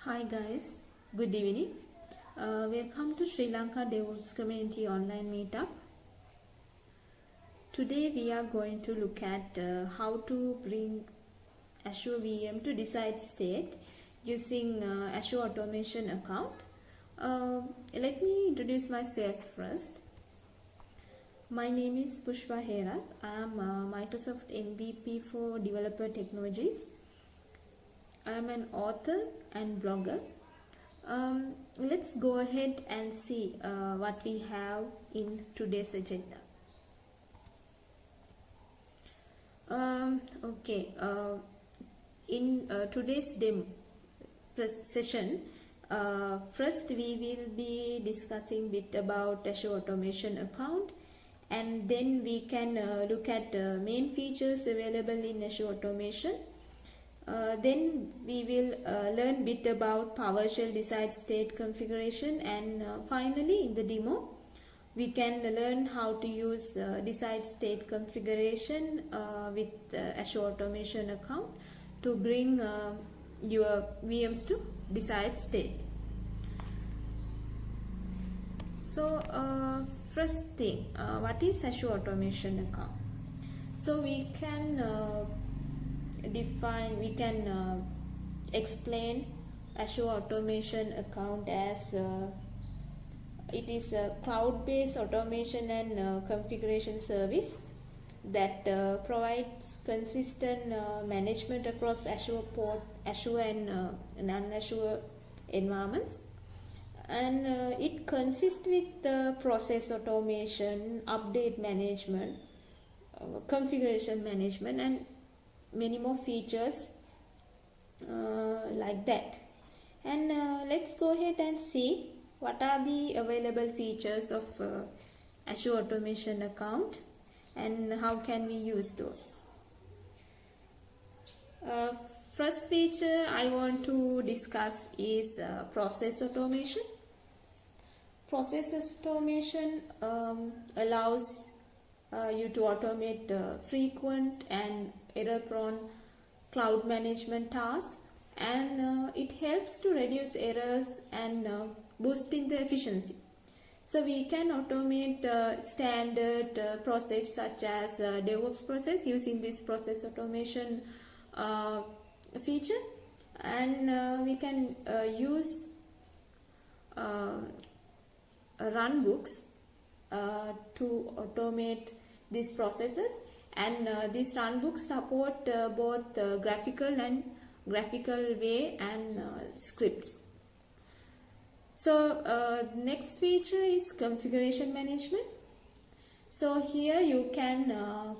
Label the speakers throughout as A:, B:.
A: Hi guys, good evening. Welcome to Sri Lanka DevOps Community Online Meetup. Today we are going to look at how to bring Azure VM to desired state using Azure Automation Account. Let me introduce myself first. My name is Pushpa Herat. I am Microsoft MVP for Developer Technologies. I am an author and blogger. Let's go ahead and see what we have in today's agenda. In today's demo session, first we will be discussing a bit about Azure Automation Account, and then we can look at main features available in Azure Automation. Then we will learn a bit about PowerShell Desired state configuration, and finally in the demo we can learn how to use desired state configuration with Azure Automation Account to bring your VMs to desired state. So first thing, what is Azure Automation Account? So we can explain Azure Automation Account as it is a cloud-based automation and configuration service that provides consistent management across Azure and non-Azure environments, and it consists with process automation, update management, configuration management, and many more features like that. And let's go ahead and see what are the available features of Azure Automation Account and how can we use those. First feature I want to discuss is process automation. Process automation allows you to automate frequent and error-prone cloud management tasks, and it helps to reduce errors and boosting the efficiency. So we can automate standard process such as DevOps process using this process automation feature, and we can use runbooks to automate these processes, and these runbooks support both graphical way and scripts. So next feature is configuration management. So here you can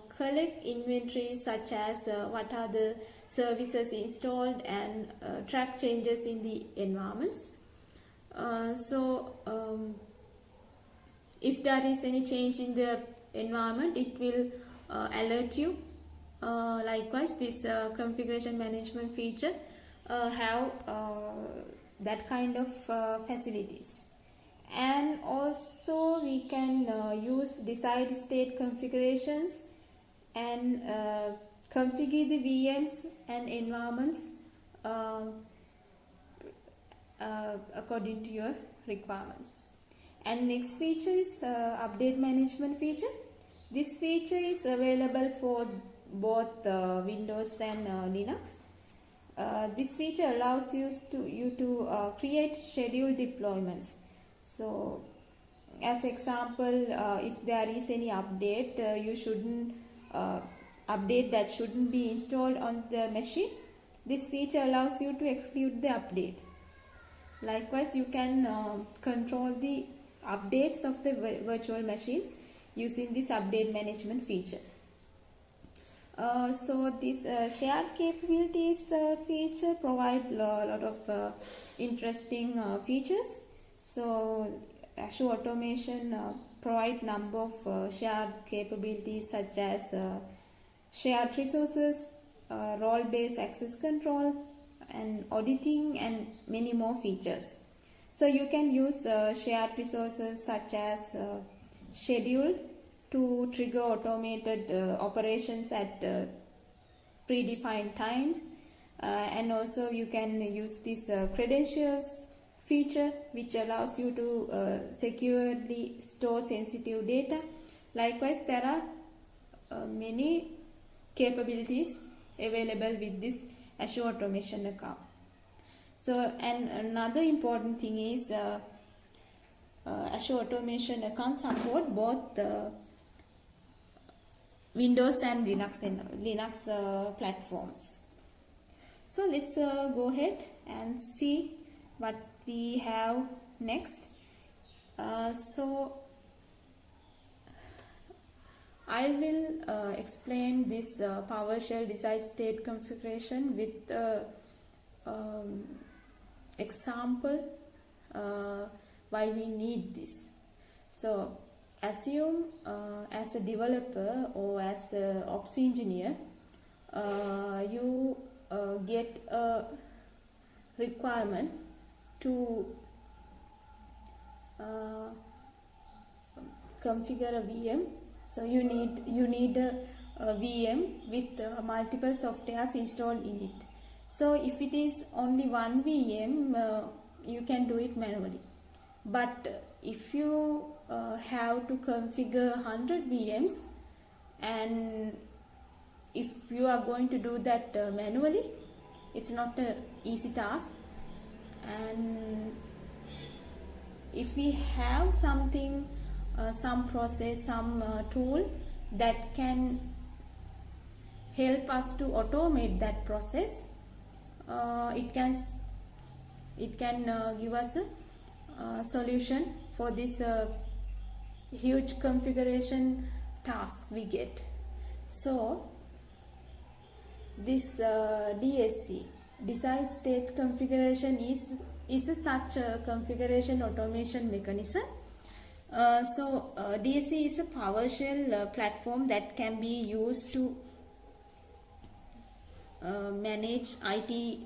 A: collect inventory such as what are the services installed and track changes in the environments. If there is any change in the environment, it will alert you. Likewise, this configuration management feature have that kind of facilities. And also we can use desired state configurations and configure the VMs and environments according to your requirements. And next feature is update management feature. This feature is available for both Windows and Linux. This feature allows you to create scheduled deployments. So as example, if there is any update, you shouldn't update that shouldn't be installed on the machine, this feature allows you to exclude the update. Likewise, you can control the updates of the virtual machines using this update management feature. So this shared capabilities feature provide a lot of interesting features. So Azure Automation provide number of shared capabilities such as shared resources, role-based access control, and auditing, and many more features. So you can use shared resources such as scheduled to trigger automated operations at predefined times, and also you can use this credentials feature, which allows you to securely store sensitive data. Likewise, there are many capabilities available with this Azure Automation Account. So, and another important thing is Azure Automation Account support both Windows and Linux platforms. So let's go ahead and see what we have next. So I will explain this PowerShell Desired state configuration with example why we need this. So assume as a developer or as an ops engineer, you get a requirement to configure a VM. So you need a VM with multiple softwares installed in it. So if it is only one VM, you can do it manually. But if you have to configure 100 VMs, and if you are going to do that manually, it's not an easy task. And if we have something, some process, some tool that can help us to automate that process, it can give us a solution for this huge configuration task we get. So this DSC, desired state configuration, is such a configuration automation mechanism. So DSC is a PowerShell platform that can be used to manage IT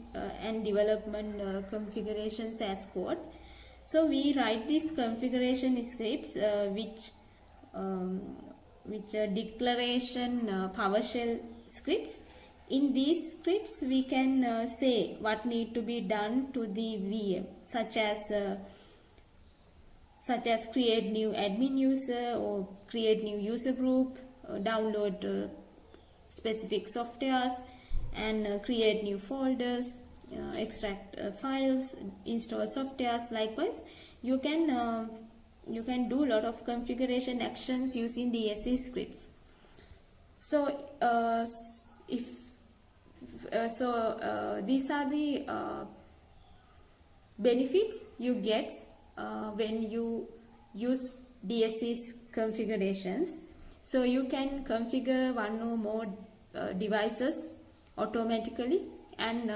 A: and development configurations as code. So we write these configuration scripts which are declaration PowerShell scripts. In these scripts we can say what need to be done to the VM, such as create new admin user or create new user group, download specific softwares, and create new folders, extract files, install softwares. Likewise, you can do a lot of configuration actions using DSC scripts. So these are the benefits you get when you use DSC's configurations. So you can configure one or more devices automatically, and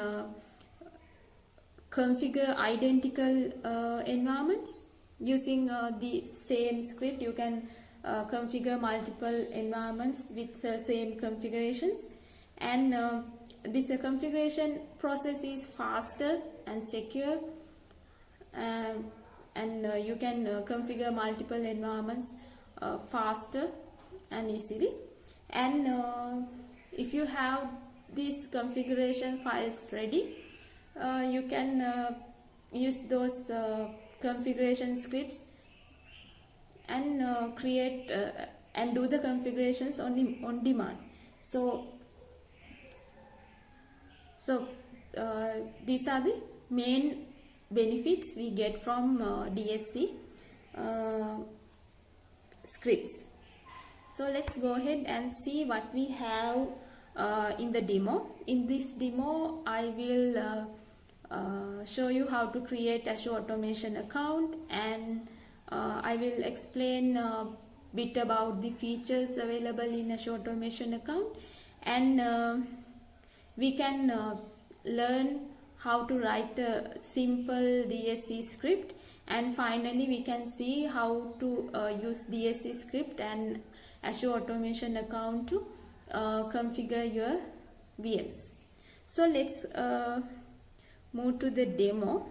A: configure identical environments using the same script. You can configure multiple environments with same configurations, and this configuration process is faster and secure, and you can configure multiple environments faster and easily. And if you have these configuration files ready, you can use those configuration scripts and create and do the configurations on demand. So these are the main benefits we get from DSC scripts. So let's go ahead and see what we have in the demo. In this demo, I will show you how to create Azure Automation Account, and I will explain a bit about the features available in Azure Automation Account, and we can learn how to write a simple DSC script, and finally we can see how to use DSC script and Azure Automation Account to configure your VMs. So let's move to the demo.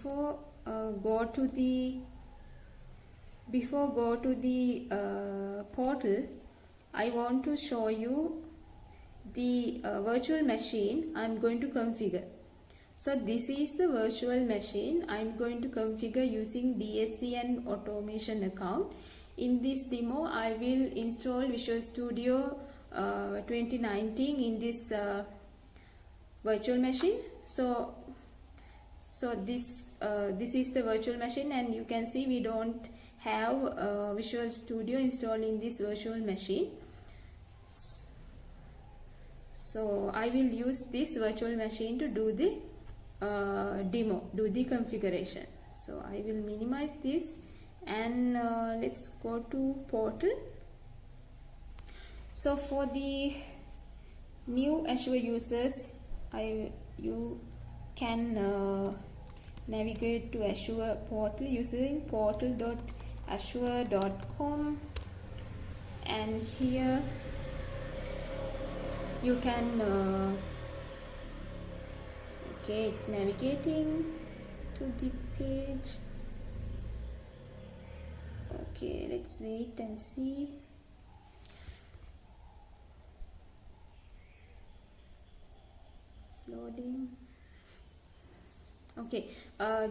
A: before go to the portal, I want to show you the virtual machine I'm going to configure. So this is the virtual machine I'm going to configure using DSC and Automation Account. In this demo, I will install Visual Studio 2019 in this virtual machine. So this is the virtual machine, and you can see we don't have Visual Studio installed in this virtual machine. So I will use this virtual machine to do the demo, do the configuration. So I will minimize this, and let's go to portal. So for the new Azure users, you can navigate to Azure portal using portal.azure.com, and here you can okay, it's navigating to the page. Okay, let's wait and see. It's loading. Okay,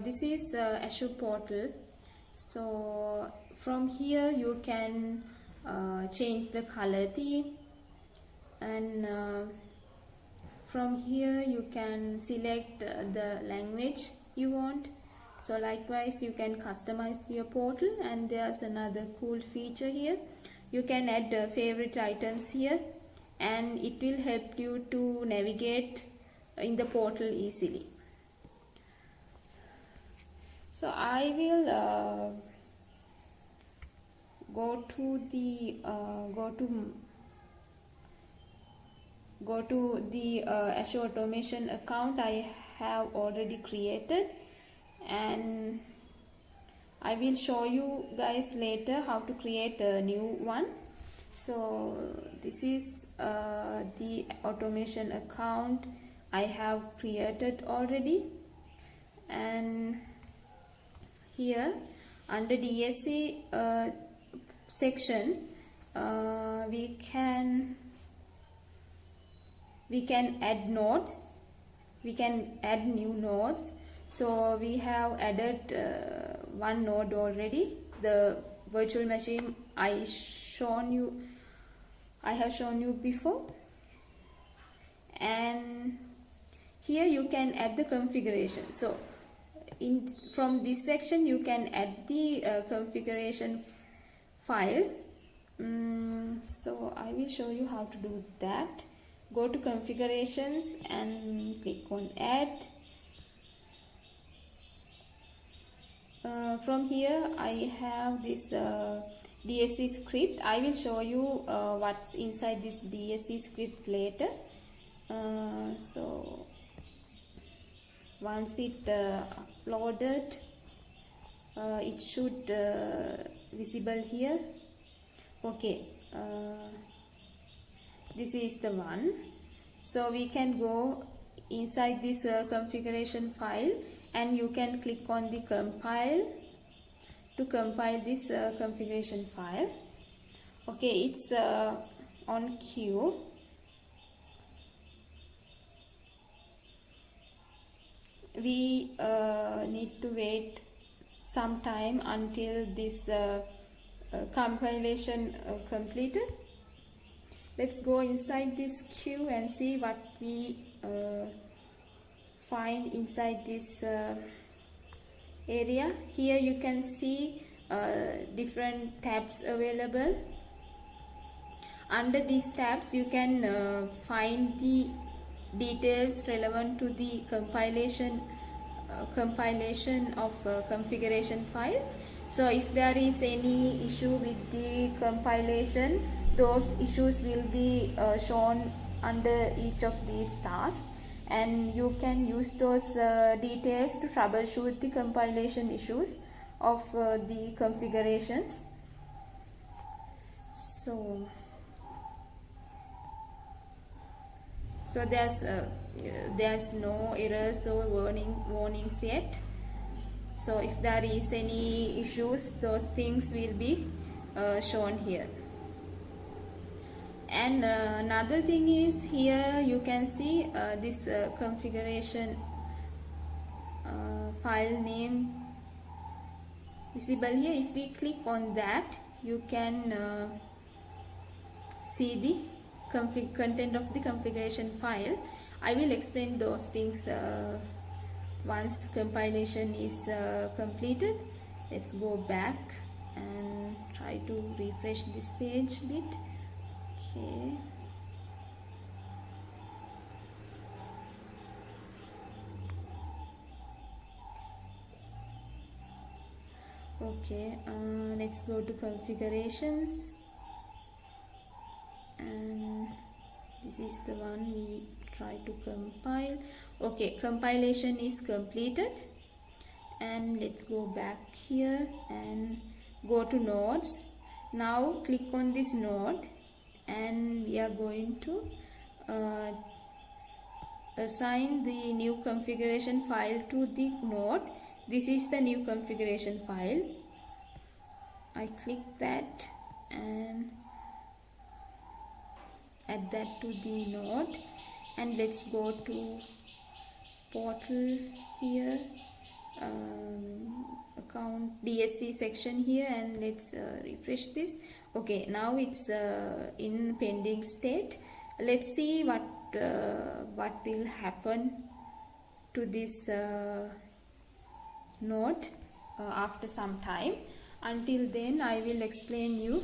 A: this is Azure portal. So from here you can change the color theme, and from here you can select the language you want. So likewise you can customize your portal, and there's another cool feature here. You can add favorite items here, and it will help you to navigate in the portal easily. So I will go to the Azure Automation account I have already created, and I will show you guys later how to create a new one. So this is the automation account I have created already, and here under DSC section we can add nodes, we can add new nodes. So we have added one node already, the virtual machine I have shown you before, and here you can add the configuration. So from this section you can add the configuration files. So I will show you how to do that. Go to configurations and click on add. From here I have this DSC script. I will show you what's inside this DSC script later. So once it uploaded, it should visible here. Okay, this is the one. So we can go inside this configuration file, and you can click on the compile to compile this configuration file. Okay, it's on queue. We need to wait some time until this compilation completed. Let's go inside this queue and see what we find inside this area. Here you can see different tabs available. Under these tabs you can find the details relevant to the compilation of configuration file. So if there is any issue with the compilation, those issues will be shown under each of these tasks, and you can use those details to troubleshoot the compilation issues of the configurations. So there's no errors or warnings yet. So if there is any issues, those things will be shown here. And another thing is, here you can see this configuration file name visible here. If we click on that, you can see the content of the configuration file. I will explain those things once compilation is completed. Let's go back and try to refresh this page a bit. Okay. Okay, let's go to configurations, and this is the one we try to compile. Okay, compilation is completed, and let's go back here and go to nodes. Now click on this node, and we are going to assign the new configuration file to the node. This is the new configuration file. I click that and add that to the node, and let's go to portal here, account DSC section here, and let's refresh this. Okay, now it's in pending state. Let's see what will happen to this node after some time. Until then, I will explain you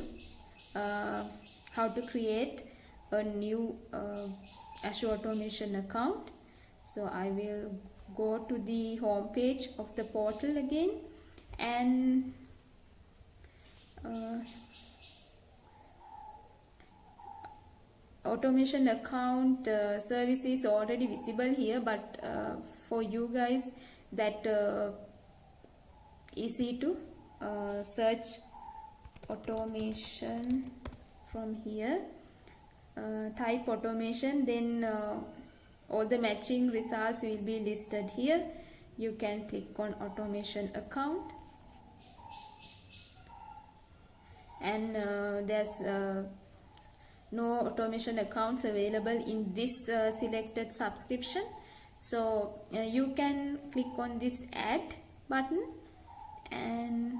A: how to create a new Azure Automation account. So I will go to the home page of the portal again, and automation account service is already visible here, but for you guys that easy to search automation from here. Type automation, then all the matching results will be listed here. You can click on automation account, and there's no automation accounts available in this selected subscription. So you can click on this add button, and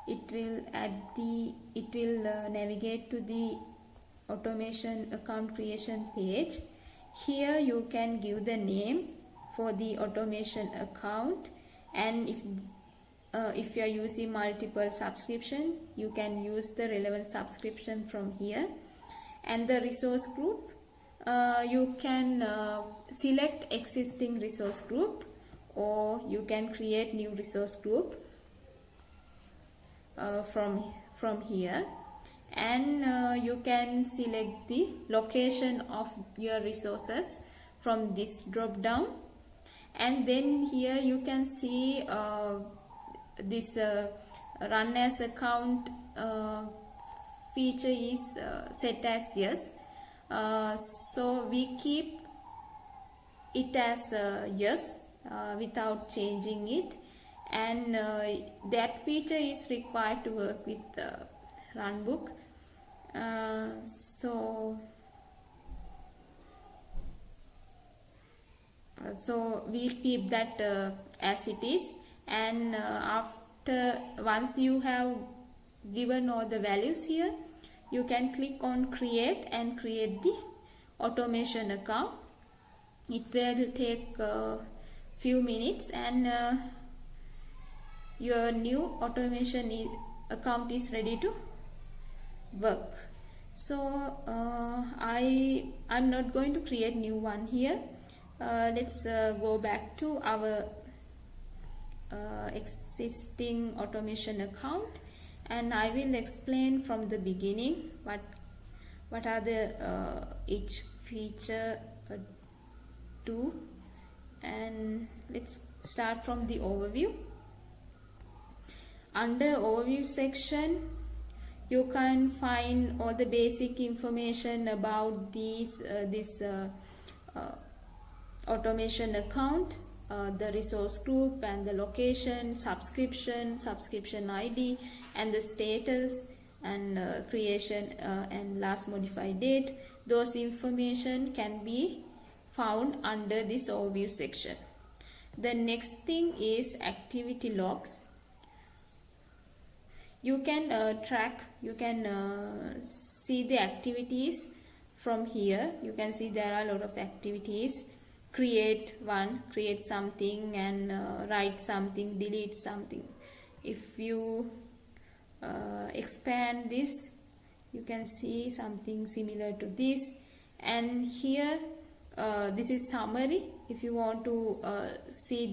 A: it will navigate to the automation account creation page. Here you can give the name for the automation account, and if you are using multiple subscription, you can use the relevant subscription from here. And the resource group, you can select existing resource group, or you can create new resource group from here. And you can select the location of your resources from this drop down. And then here you can see this run as account feature is set as yes. So we keep it as yes without changing it, and that feature is required to work with runbook. So we'll keep that as it is, and once you have given all the values here, you can click on create and create the automation account. It will take a few minutes, and your new automation account is ready to work. So I'm not going to create new one here. Let's go back to our existing automation account, and I will explain from the beginning what are the each feature do. And let's start from the overview. Under overview section, you can find all the basic information about this automation account. the resource group and the location, subscription ID, and the status and creation and last modified date. Those information can be found under this overview section. The next thing is activity logs. You can see the activities from here. You can see there are a lot of activities. Create one, create something, and write something, delete something. If you expand this, you can see something similar to this. And here this is summary. If you want to see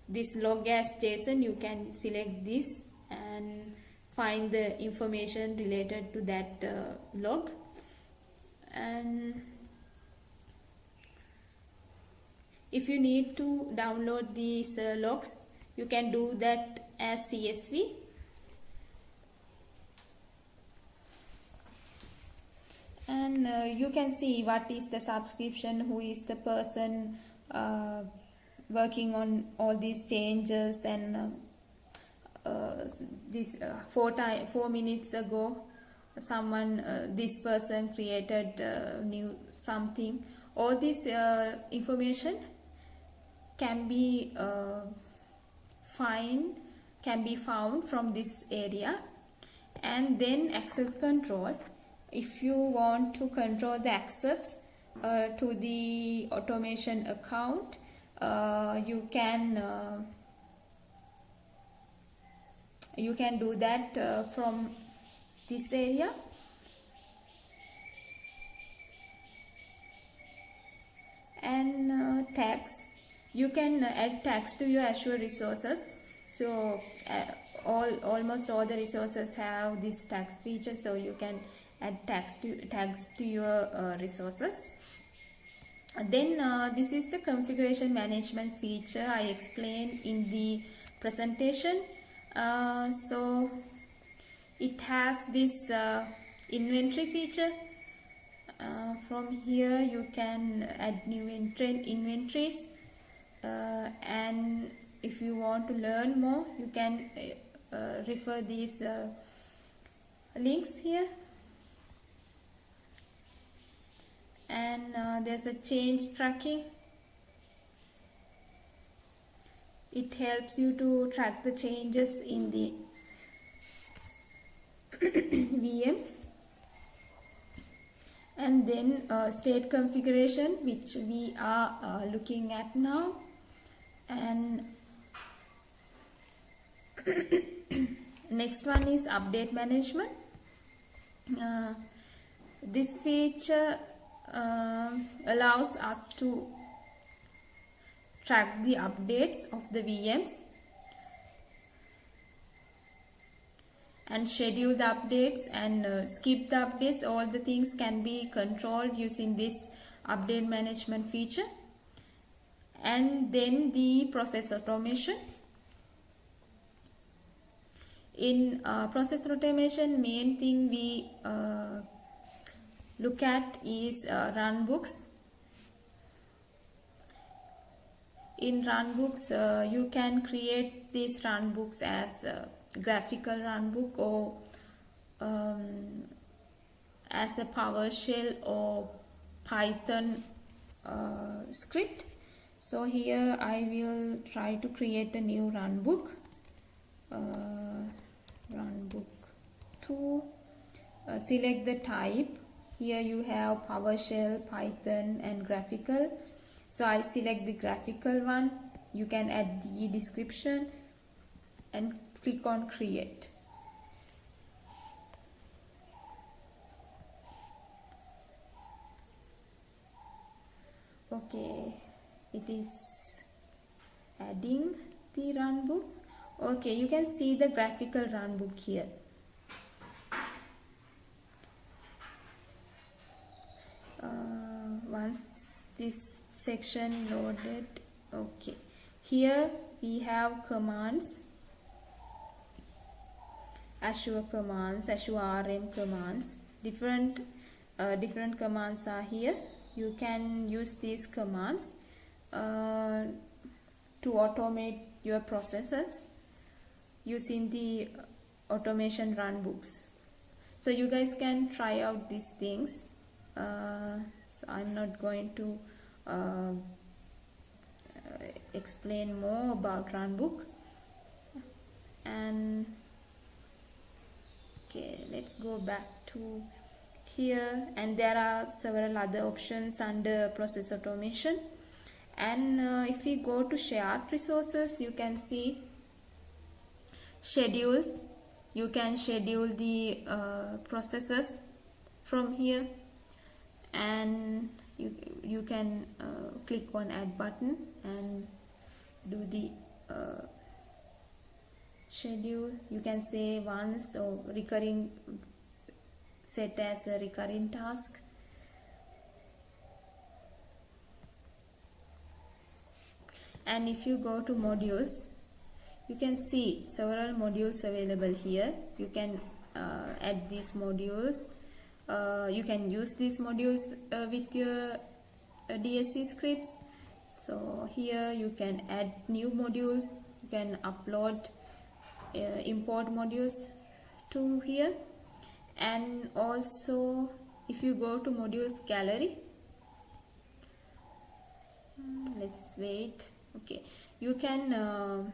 A: this log as JSON, you can select this and find the information related to that log. And if you need to download these logs, you can do that as CSV. And you can see what is the subscription, who is the person working on all these changes, and this 4 minutes ago someone this person created new something. All this information can be found from this area. And then access control. If you want to control the access to the automation account, you can do that from this area. And tags, you can add tags to your Azure resources. So almost all the resources have this tags feature, so you can add tags to your resources. Then this is the configuration management feature I explained in the presentation. So it has this inventory feature. From here you can add new inventories, and if you want to learn more, you can refer these links here. And there's a change tracking. It helps you to track the changes in the VMs. And then state configuration, which we are looking at now. And next one is update management. This feature allows us to track the updates of the VMs and schedule the updates and skip the updates. All the things can be controlled using this update management feature. And then the process automation. In process automation, main thing we look at is runbooks. In runbooks, you can create these runbooks as a graphical runbook or as a PowerShell or Python script. So here I will try to create a new runbook. Runbook 2. Select the type. Here you have PowerShell, Python, and graphical. So I select the graphical one. You can add the description and click on create. Okay, it is adding the runbook. Okay, you can see the graphical runbook here. Once this section loaded, okay, here we have commands, Azure commands, Azure RM commands. Different commands are here. You can use these commands. to automate your processes using the automation runbooks. So you guys can try out these things. So I'm not going to explain more about runbook. And okay, let's go back to here, and there are several other options under process automation. And if we go to shared resources, you can see schedules. You can schedule the processes from here, and you can click on add button and do the schedule. You can say once or recurring, set as a recurring task. And if you go to modules, you can see several modules available here. You can add these modules. You can use these modules with your DSC scripts. So here you can add new modules. You can upload, import modules to here. And also, if you go to modules gallery, let's wait. Okay, you can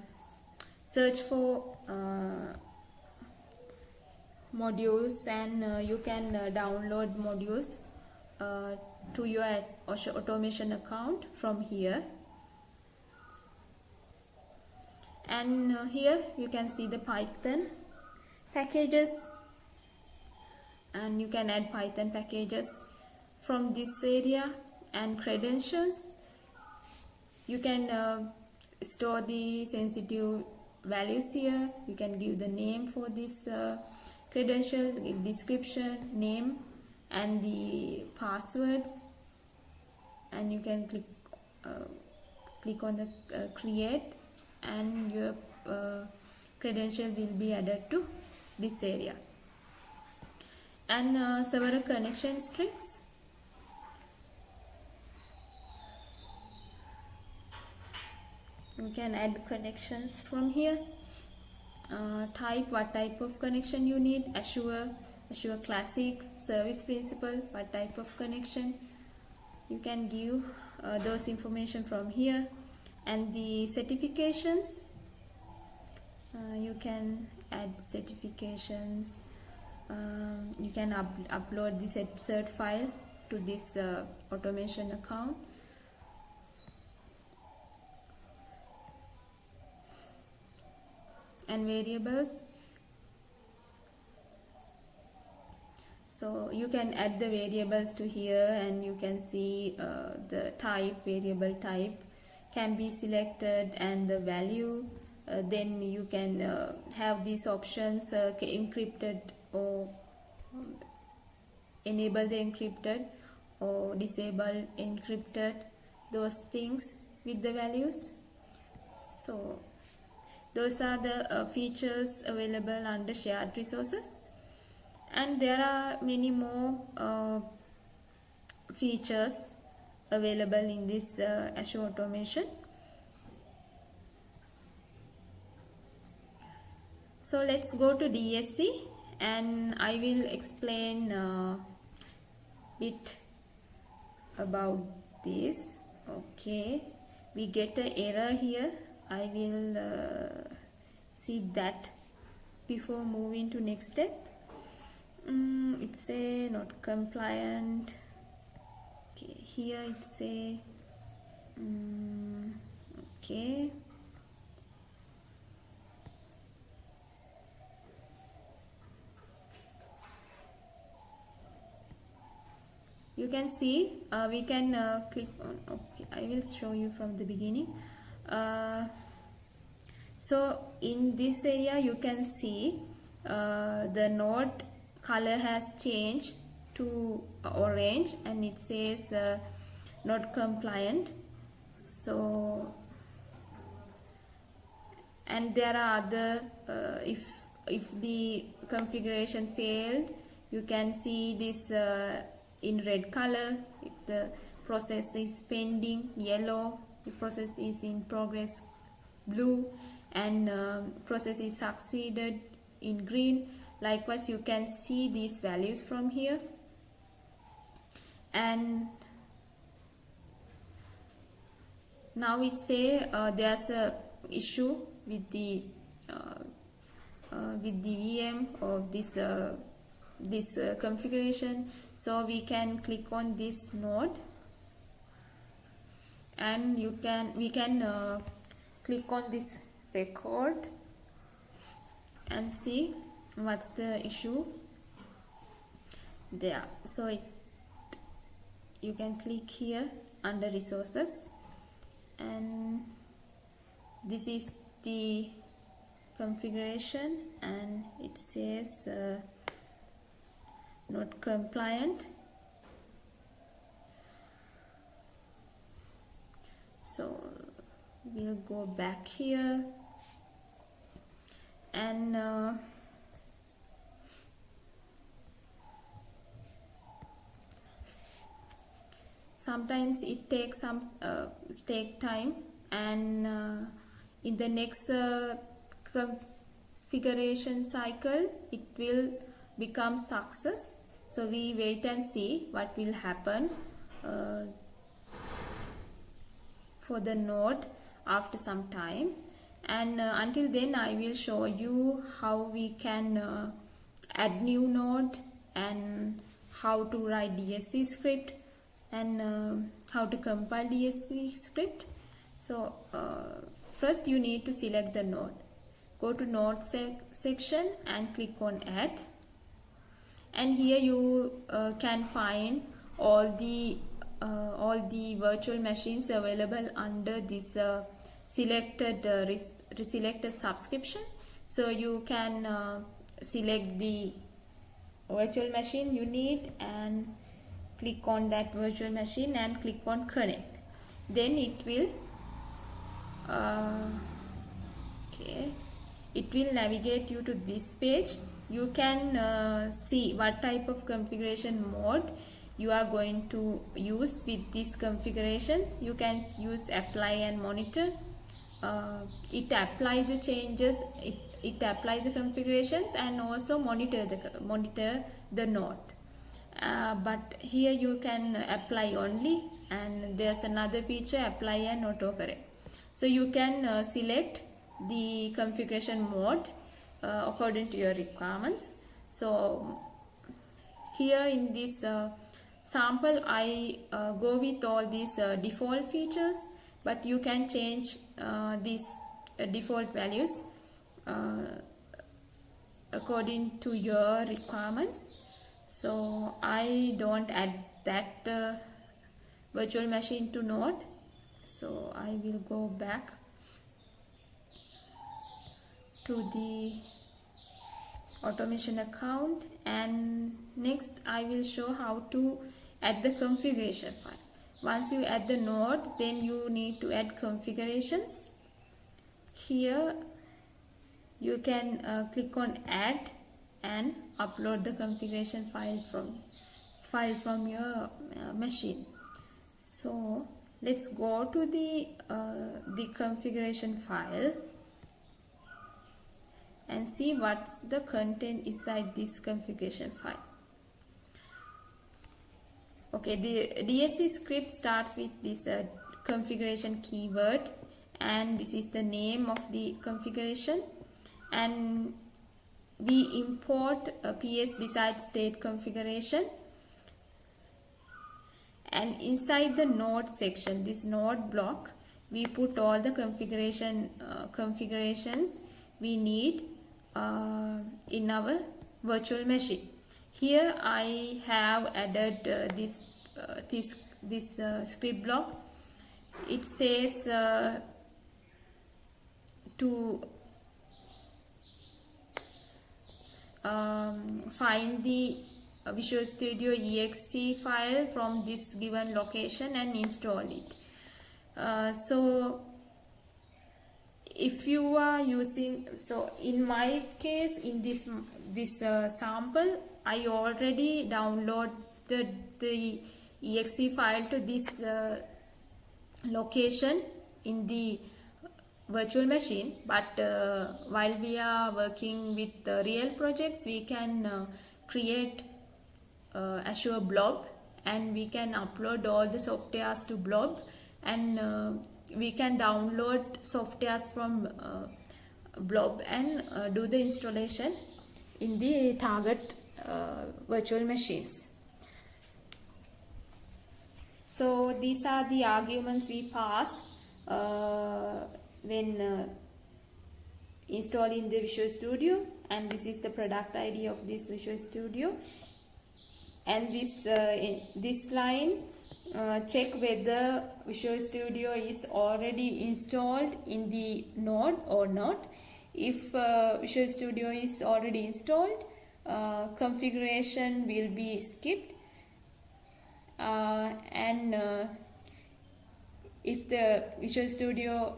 A: search for modules, and you can download modules to your Azure Automation account from here. And here you can see the Python packages, and you can add Python packages from this area. And credentials, you can store the sensitive values here. You can give the name for this credential, description, name, and the passwords. And you can click on the create, and your credential will be added to this area. And several connection strings. You can add connections from here. Type, what type of connection you need. Azure Classic, Service Principal, what type of connection. You can give those information from here. And the certifications, you can add certifications. You can upload the cert file to this automation account. And variables, so you can add the variables to here, and you can see the type, variable type can be selected, and the value. Then you can have these options, encrypted or enable the encrypted or disable encrypted, those things with the values. So those are the features available under shared resources. And there are many more features available in this Azure Automation. So let's go to DSC, and I will explain a bit about this. Okay, we get an error here. I will see that before moving to next step. It's a not compliant. Okay, here it's a okay. You can see we can click on. Okay, I will show you from the beginning. So in this area you can see the node color has changed to orange, and it says not compliant. So, and there are other if the configuration failed, you can see this in red color. If the process is pending, yellow, the process is in progress, blue, and process is succeeded in green. Likewise, you can see these values from here. And now it say there's a issue with the VM or this configuration. So we can click on this node, and we can click on this record and see what's the issue there. So you can click here under resources, and this is the configuration, and it says not compliant. So we'll go back here, and sometimes it takes take time, and in the next configuration cycle it will become success. So we wait and see what will happen for the node after some time. And until then, I will show you how we can add new node, and how to write DSC script, and how to compile DSC script. So first you need to select the node. Go to node section and click on add, and here you can find all the virtual machines available under this selected subscription. So you can select the virtual machine you need and click on that virtual machine and click on connect. Then it will navigate you to this page. You can see what type of configuration mode you are going to use with these configurations. You can use apply and monitor. It apply the changes, it apply the configurations, and also monitor the node. But here you can apply only, and there's another feature, apply and autocorrect. So you can select the configuration mode according to your requirements. So here in this sample, I go with all these default features, but you can change these default values according to your requirements. So I don't add that virtual machine to node. So I will go back to the automation account, and next I will show how to add the configuration file. Once you add the node, then you need to add configurations. Here you can click on add and upload the configuration file from your machine. So let's go to the configuration file and see what's the content inside this configuration file. Okay, the DSC script starts with this configuration keyword, and this is the name of the configuration, and we import a PS desired state configuration, and inside the node section, this node block, we put all the configurations we need in our virtual machine. Here I have added this script block. It says to find the Visual Studio exe file from this given location and install it. So if you are using, so in my case, in this sample, I already downloaded the exe file to this location in the virtual machine, but while we are working with real projects, we can create Azure Blob, and we can upload all the softwares to Blob, and we can download softwares from Blob and do the installation in the target virtual machines. So these are the arguments we pass when installing the Visual Studio, and this is the product ID of this Visual Studio. And this line check whether Visual Studio is already installed in the node or not. If Visual Studio is already installed, configuration will be skipped, and if the Visual Studio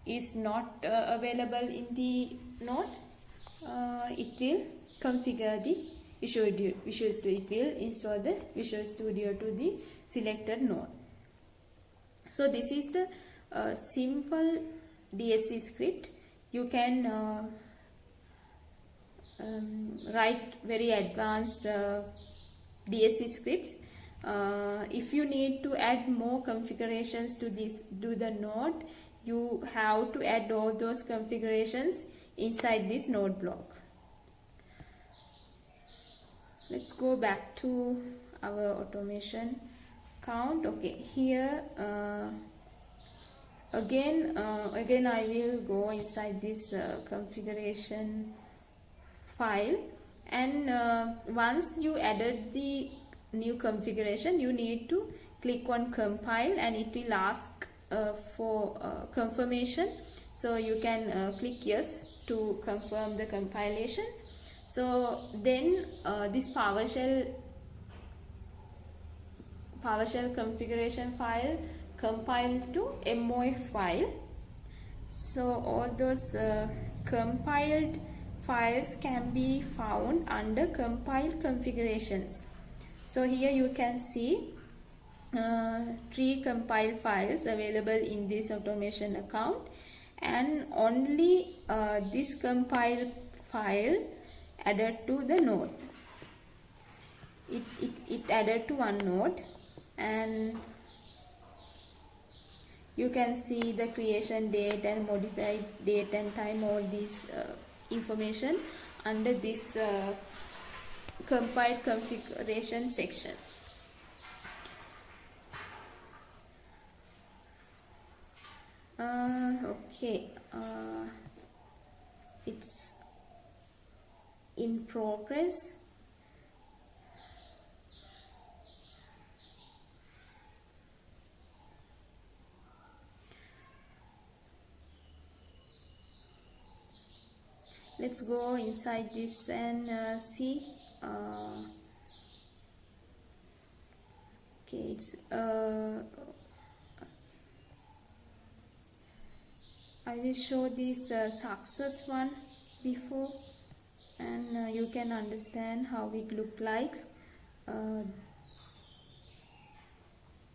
A: is not available in the node, it will configure the Visual Studio. It will install the Visual Studio to the selected node. So this is the simple DSC script. You can write very advanced DSC scripts. If you need to add more configurations to the node, you have to add all those configurations inside this node block. Let's go back to our automation account. Okay, here again I will go inside this configuration file, and once you added the new configuration, you need to click on compile, and it will ask for confirmation. So you can click yes to confirm the compilation. So then this PowerShell configuration file compiled to MOF file. So all those compiled files can be found under compiled configurations. So here you can see 3 compiled files available in this automation account, and only this compiled file added to the node. It added to one node, and you can see the creation date and modified date and time, all these information under this compiled configuration section. Okay, it's in progress. Let's go inside this and see. Okay, it's I will show this success one before, and you can understand how it look like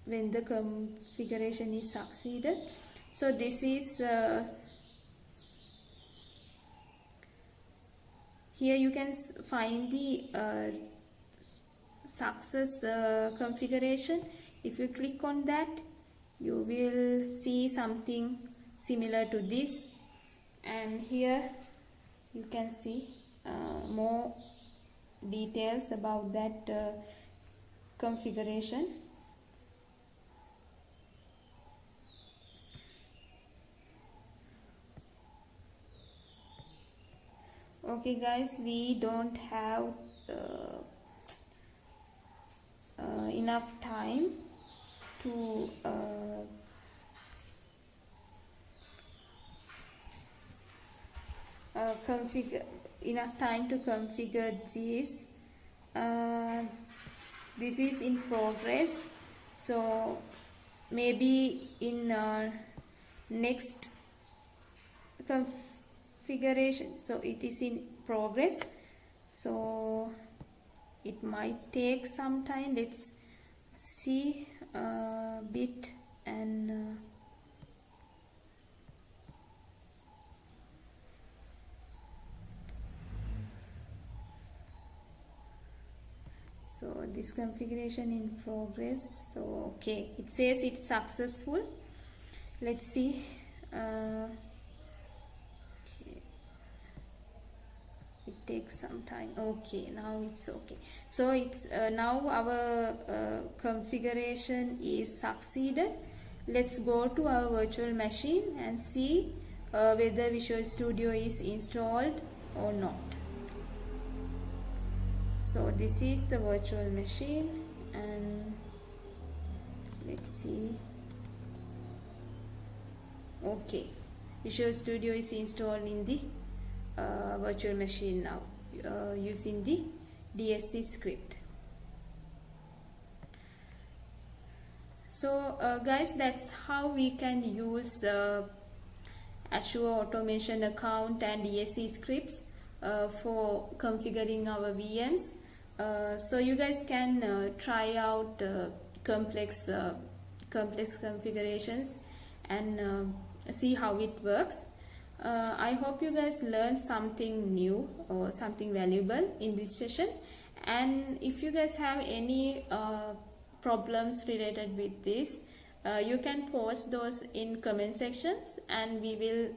A: when the configuration is succeeded. So this is here you can find the success configuration. If you click on that, you will see something similar to this, and here you can see more details about that configuration. Okay guys, we don't have enough time to configure this. This is in progress, so maybe in next configuration, so it is in progress, so it might take some time. Let's see a bit, and So this configuration in progress. So okay, it says it's successful. Let's see. Okay. It takes some time. Okay, now it's okay. So it's now our configuration is succeeded. Let's go to our virtual machine and see whether Visual Studio is installed or not. So this is the virtual machine, and let's see. Okay, Visual Studio is installed in the virtual machine now using the DSC script. So guys, that's how we can use Azure Automation Account and DSC scripts for configuring our VMs. So you guys can try out complex configurations and see how it works. I hope you guys learned something new or something valuable in this session, and if you guys have any problems related with this, you can post those in comment sections and we will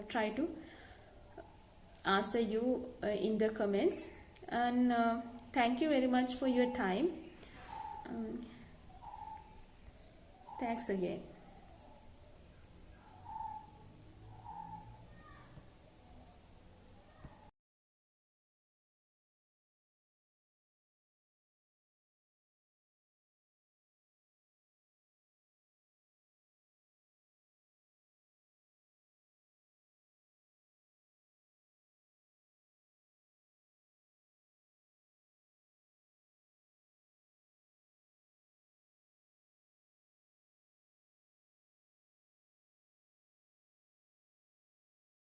A: try to answer you in the comments. And thank you very much for your time. Thanks again.